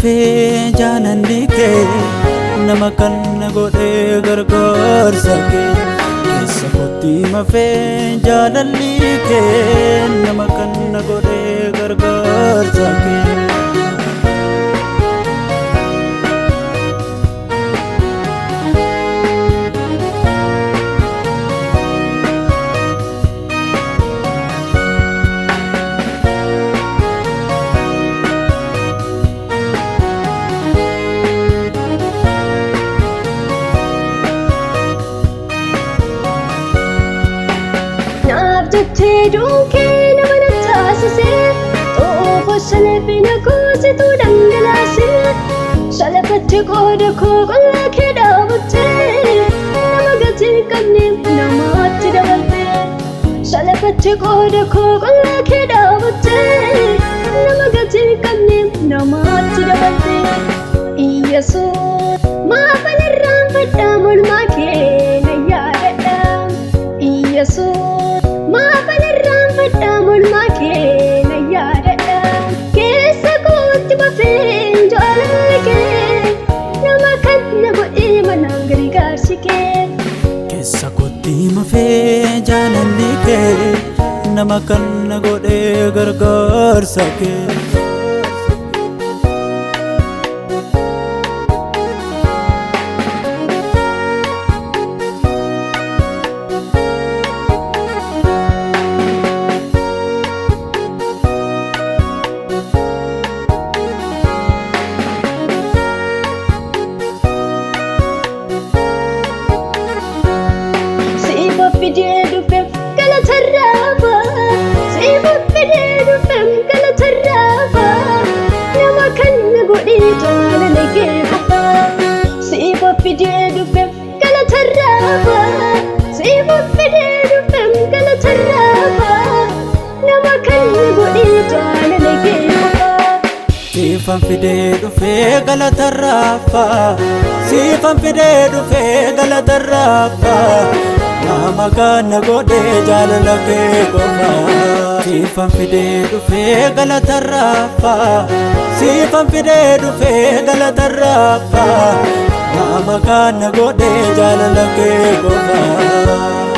mafee jaalalli kee nama kan godhee gargaarsa kee. Keessa kootti mafee jaalalli kee nama kan godhee gargaarsa kee. Dunke nama natasise toofo salphina koositu dhangalase salphatti qooda koo qolla kee dhaabatte nama gatii qabne namaatti dabalte salphatti qooda koo qolla kee dhaabatte nama gatii qabne namaatti dabalte. Iyyesuus maafan irraanfadhaa mormaa kee na yaadadha. Iyyesuus maafan irraanfadhaa mormaa kee na yaadadha. Keessa kootti mafee jaalalli kee nama kan na godhee manaan gargaarsi kee. Keessa kootti mafee jaalalli kee nama kan godhee gargaarsa kee. Fidee dhufeef galatarraafa sifa fidee dhufeef galatarraafa nama kan godhee jaalala kee qofa. Sifa fidee dhufeef galatarraafa sifa fidee dhufeef galatarraafa nama kan godhee jaalala kee qofa. Sifan fidee dhufee galatarraafa sifan fidee dhufee galatarraafa nama kan godhee jaalala kee qofa. Sifan fidee dhufee galatarraafa sifan fidee dhufee galatarraafa nama kan godhee jaalala kee qofa.